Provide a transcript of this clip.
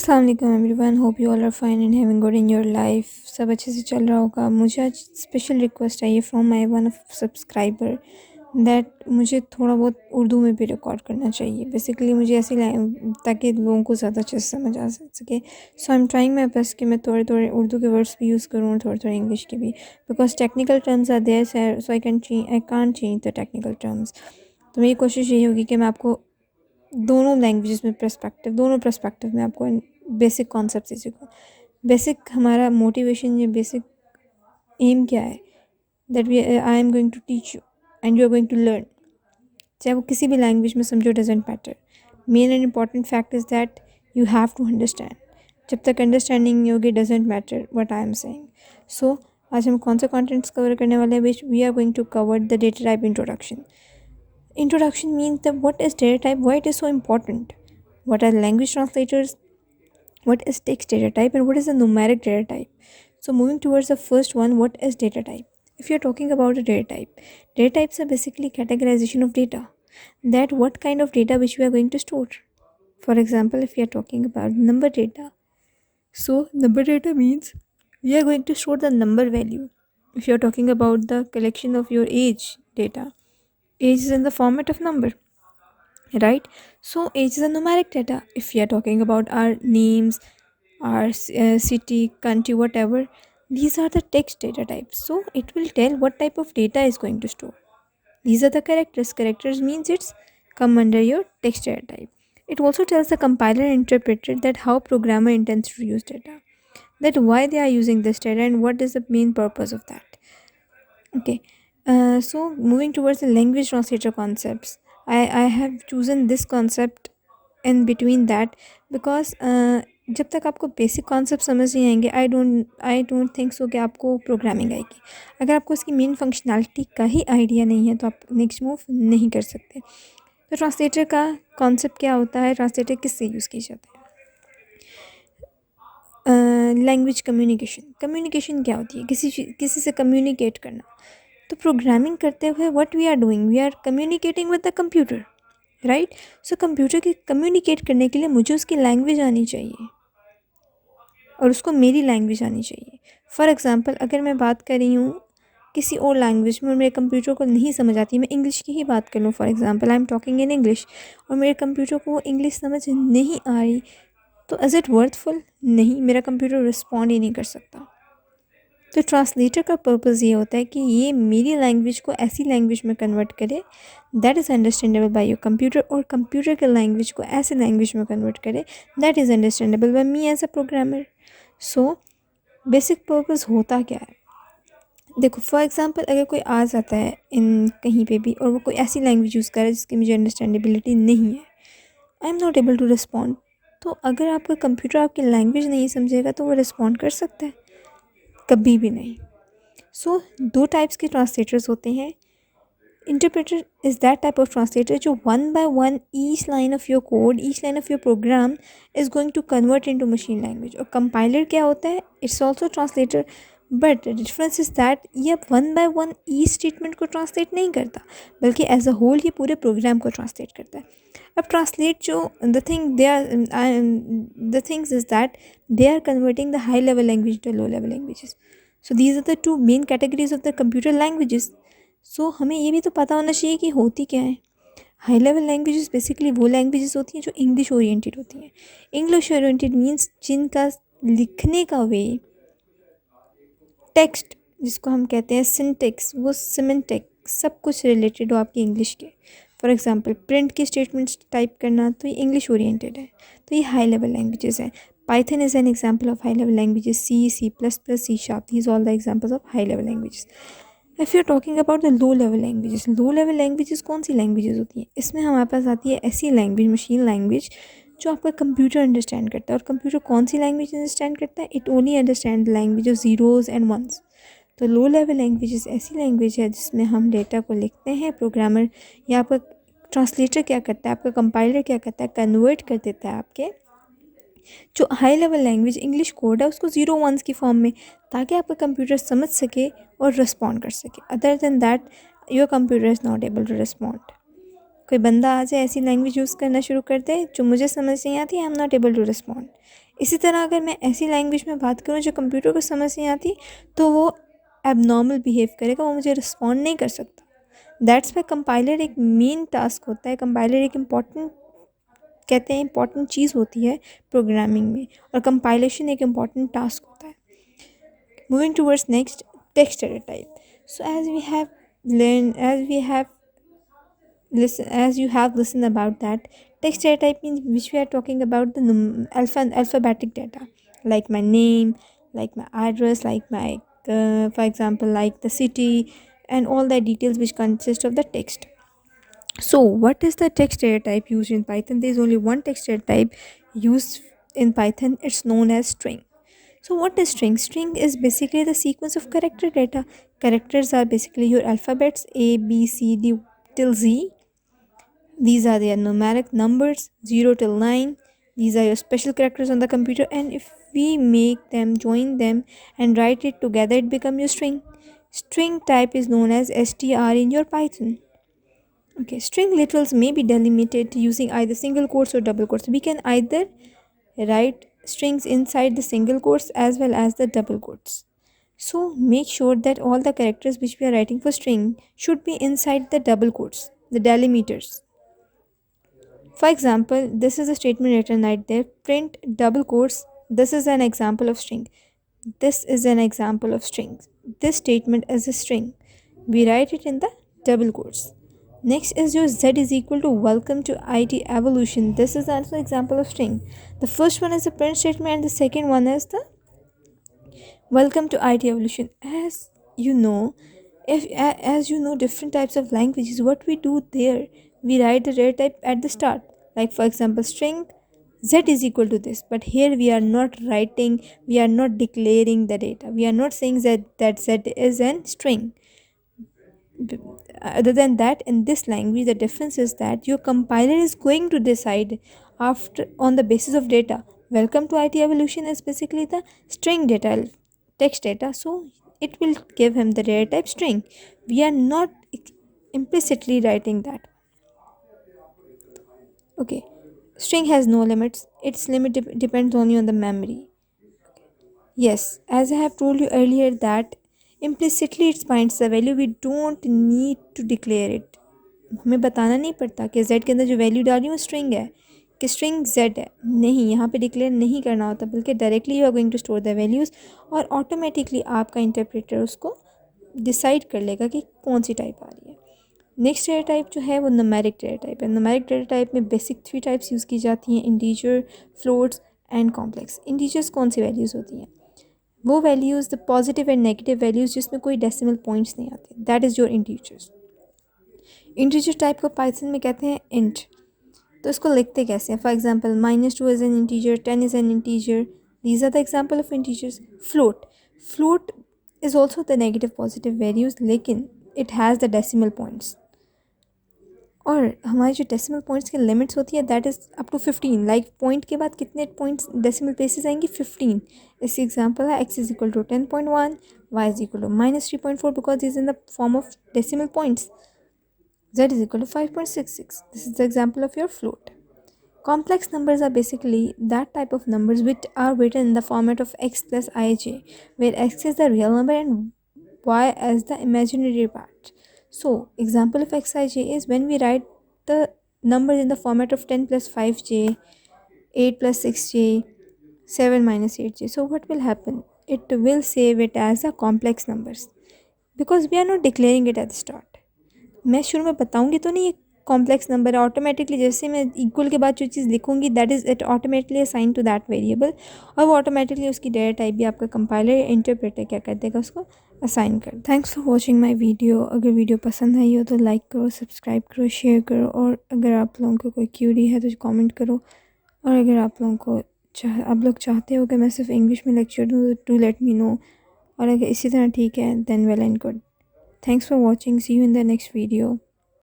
अस्सलाम वालेकुम everyone, hope you all are fine and having good in your life. सब अच्छे से चल रहा होगा। मुझे आज स्पेशल रिक्वेस्ट आई है from my one of subscriber that मुझे थोड़ा बहुत उर्दू में भी रिकॉर्ड करना चाहिए। बेसिकली मुझे ऐसी ताकि लोगों को ज़्यादा अच्छे से समझ आ सके। So I am trying my best कि मैं थोड़े थोड़े उर्दू के वर्ड्स भी यूज़ करूँ और थोड़े थोड़े इंग्लिश के भी, because technical terms are there so I can't change the technical terms. तो मेरी कोशिश यही होगी कि मैं आपको दोनों लैंग्वेजेस में दोनों पर्सपेक्टिव में आपको बेसिक कॉन्सेप्ट से सीखूँ। बेसिक हमारा मोटिवेशन, ये बेसिक एम क्या है, that I am going to teach you and you are going to learn. चाहे वो किसी भी लैंग्वेज में समझो, doesn't matter. Main and important fact is that you have to understand. जब तक अंडरस्टैंडिंग नहीं होगी, doesn't matter what I am saying. So आज हम कौन से कॉन्टेंट्स कवर करने वाले हैं, which we are going to cover the data type introduction. Introduction means that what is data type, why it is so important, what are language translators, what is text data type, and what is the numeric data type. So moving towards the first one, what is data type? If you're talking about a data types are basically categorization of data, that what kind of data which we are going to store. For example, if we are talking about number data, so number data means we are going to store the number value. If you're talking about the collection of your age data, age is in the format of number, right? So age is a numeric data. If we are talking about our names, our city, country, whatever, these are the text data types. So it will tell what type of data is going to store. These are the characters means it's come under your text data type. It also tells the compiler and interpreter that how programmer intends to use data, that why they are using this data and what is the main purpose of that. Okay, so moving towards the language translator concepts, I have chosen this concept in between that because जब तक आपको basic concept समझ नहीं आएंगे, I don't think so कि आपको programming आएगी। अगर आपको इसकी मेन फंक्शनैलिटी का ही आइडिया नहीं है तो आप नेक्स्ट मूव नहीं कर सकते। तो ट्रांसलेटर का कॉन्सेप्ट क्या होता है, ट्रांसलेटर किससे यूज़ किया जाता है? लैंग्वेज कम्युनिकेशन क्या होती है? किसी से कम्युनिकेट करना। तो प्रोग्रामिंग करते हुए what we are doing, we are communicating with the computer, right? So computer के कम्युनिकेट करने के लिए मुझे उसकी लैंग्वेज आनी चाहिए और उसको मेरी लैंग्वेज आनी चाहिए। फॉर एग्ज़ाम्पल, अगर मैं बात कर रही हूँ किसी और लैंग्वेज में और मेरे कंप्यूटर को नहीं समझ आती, मैं इंग्लिश की ही बात कर लूँ। For example, I am talking in English और मेरे कंप्यूटर को इंग्लिश समझ नहीं आ रही, तो इज़ इट वर्थफुल? नहीं, मेरा कंप्यूटर रिस्पॉन्ड ही नहीं कर सकता। तो ट्रांसलेटर का पर्पस ये होता है कि ये मेरी लैंग्वेज को ऐसी लैंग्वेज में कन्वर्ट करे that is understandable by your computer, और कंप्यूटर के लैंग्वेज को ऐसे लैंग्वेज में कन्वर्ट करे that is understandable by me as a programmer. So basic purpose होता क्या है? देखो, फॉर एग्ज़ाम्पल, अगर कोई आ जाता है इन कहीं पे भी और वो कोई ऐसी लैंग्वेज यूज़ कर रहा है जिसकी मुझे अंडरस्टैंडेबिलिटी नहीं है, I am not able to respond. तो अगर आपका कंप्यूटर आपकी लैंग्वेज नहीं समझेगा तो वो रिस्पॉन्ड कर सकता है? कभी भी नहीं। सो दो टाइप्स के ट्रांसलेटर्स होते हैं। Interpreter is that type of translator जो one by one each line of your code, each line of your program is going to convert into machine language. और कंपाइलर क्या होता है? It's also translator, but difference is that ये one by one each statement को translate नहीं करता, बल्कि as a whole ये पूरे प्रोग्राम को ट्रांसलेट करता है। अब ट्रांसलेट जो the things is that they are converting the high level language to low level languages. So these are the two main categories of the computer languages. So हमें ये भी तो पता होना चाहिए कि होती क्या है। हाई लेवल लैंग्वेजेस बेसिकली वो लैंग्वेजेस होती हैं जो इंग्लिश ओरिएंटेड होती हैं। इंग्लिश ओरिएंटेड मीन्स जिनका लिखने का वे, टेक्स्ट जिसको हम कहते हैं सिंटेक्स, वो सिमेंटिक सब कुछ रिलेटेड हो आपकी इंग्लिश के। फॉर एग्जांपल, प्रिंट की स्टेटमेंट्स टाइप करना, तो ये इंग्लिश ओरिएंटेड है, तो ये हाई लेवल लैंग्वेजेस हैं। Python is an example of high level languages, C plus plus, C sharp, these all the examples of high level languages. If you are talking about the low level languages, low level languages कौन सी languages होती हैं? इसमें हमारे पास आती है ऐसी language, machine language, जो आपका कंप्यूटर अंडरस्टैंड करता है। और कंप्यूटर कौन सी लैंग्वेज अंडरस्टैंड करता है? It only understand the language of zeros and ones. तो लो लेवल लैंग्वेजेस ऐसी लैंग्वेज है जिसमें हम डेटा को लिखते हैं, प्रोग्रामर या आपका ट्रांसलेटर क्या करता है, आपका कंपाइलर क्या करता है, कन्वर्ट कर देता है आपके जो high level language English code है उसको ज़ीरो वंस की फॉर्म में, ताकि आपका कंप्यूटर समझ सके और रिस्पॉन्ड कर सके। Other than that your computer is not able to respond. कोई बंदा आ जाए ऐसी लैंग्वेज यूज़ करना शुरू कर दे जो मुझे समझ नहीं आती, I am not able to respond. इसी तरह अगर मैं ऐसी लैंग्वेज में बात करूँ जो कंप्यूटर को समझ नहीं आती, तो वो एबनॉर्मल बिहेव करेगा, वो मुझे रिस्पॉन्ड नहीं कर सकता। दैट्स वाई कंपाइलर एक मेन टास्क होता है। कंपाइलर एक इम्पॉर्टेंट, कहते हैं इम्पॉर्टेंट चीज़ होती है प्रोग्रामिंग में, और कंपाइलेशन एक इम्पॉर्टेंट टास्क होता है। Moving towards next, text type. So as we have learned, as you have listened about that, text data type means which we are talking about the alphabetic data, like my name, like my address, like my for example like the city, and all the details which consist of the text. So what is the text data type used in Python? There is only one text data type used in Python. It's known as string. So what is string? String is basically the sequence of character data. Characters are basically your alphabets A, B, C, D till Z. These are their numeric numbers 0 till 9. These are your special characters on the computer, and if we make them, join them and write it together, it becomes your string. String type is known as str in your Python. Okay, string literals may be delimited using either single quotes or double quotes. We can either write strings inside the single quotes as well as the double quotes. So make sure that all the characters which we are writing for string should be inside the double quotes, the delimiters. For example, this is a statement written right there, print double quotes. This is an example of string. This is an example of strings. This statement is a string. We write it in the double quotes. Next is your Z is equal to welcome to IT evolution. This is also example of string. The first one is the print statement and the second one is the welcome to IT evolution. As you know, as you know different types of languages, what we do there, we write the data type at the start. Like for example, string Z is equal to this, but here we are not writing, we are not declaring the data. We are not saying that Z is an string. Other than that, in this language the difference is that your compiler is going to decide after on the basis of data. Welcome to IT evolution is basically the string data, text data, so it will give him the data type string. We are not implicitly writing that. Okay, string has no limits. Its limit depends only on the memory. Yes, as I have told you earlier that implicitly it finds the value. We don't need to declare it. हमें बताना नहीं पड़ता कि z के अंदर जो value डाली वो स्ट्रिंग है, कि स्ट्रिंग z है। नहीं, यहाँ पे डिक्लेयर नहीं करना होता, बल्कि directly you are going to store the values, और ऑटोमेटिकली आपका इंटरप्रेटर उसको डिसाइड कर लेगा कि कौन सी टाइप आ रही है। नेक्स्ट डेटा टाइप जो है वो न्यूमेरिक डेटा टाइप है। न्यूमेरिक डेटा टाइप में बेसिक 3 टाइप्स यूज़ की जाती हैं, integer, floats and complex. Integers कौन सी वैल्यूज़ होती हैं? वो values the positive and negative values जिसमें कोई डेसिमल पॉइंट्स नहीं आते, that is your integers. Integer type को पाइथन में कहते हैं इंट। तो इसको लिखते कैसे हैं? For example -2 is an integer, 10 is an integer, these are the example of integers. Float is also the negative positive values, लेकिन it has the decimal points, और हमारी जो डेसिमल पॉइंट्स की लिमिट्स होती है that is up to 15। Like point के बाद कितने पॉइंट्स डेसिमल प्लेसेस आएंगी? 15। इसकी एग्जांपल है x is equal to 10.1, y is equal to -3.4 because is in the form of decimal points, z is equal to 5.66. This is the example of your float. Complex numbers are basically that type of numbers which are written in the format of x plus ij, where x is the real number and y as the imaginary part. So, example of xij is when we write the numbers in the format of 10 plus 5j, 8 plus 6j, 7 minus 8j. So, what will happen? It will save it as a complex numbers because we are not declaring it at the start. मैं शुरू में बताऊंगी तो नहीं ये complex number है, automatically जैसे मैं इक्वल के बाद जो चीज़ लिखूंगी that is it automatically assign to that variable, और वो ऑटोमेटिकली उसकी डेटा टाइप भी आपका कंपाइलर या इंटरप्रेटर क्या कर देगा, उसको असाइन कर। Thanks for watching my video. अगर वीडियो पसंद आई हो तो लाइक करो, सब्सक्राइब करो, शेयर करो, और अगर आप लोगों को कोई क्यूरी है तो कॉमेंट करो, और अगर आप लोगों को आप लोग चाहते हो कि मैं सिर्फ इंग्लिश में लेक्चर दूँ टू लेट मी नो, और अगर इसी तरह ठीक है then well and good. Thanks for watching. See you in the next video.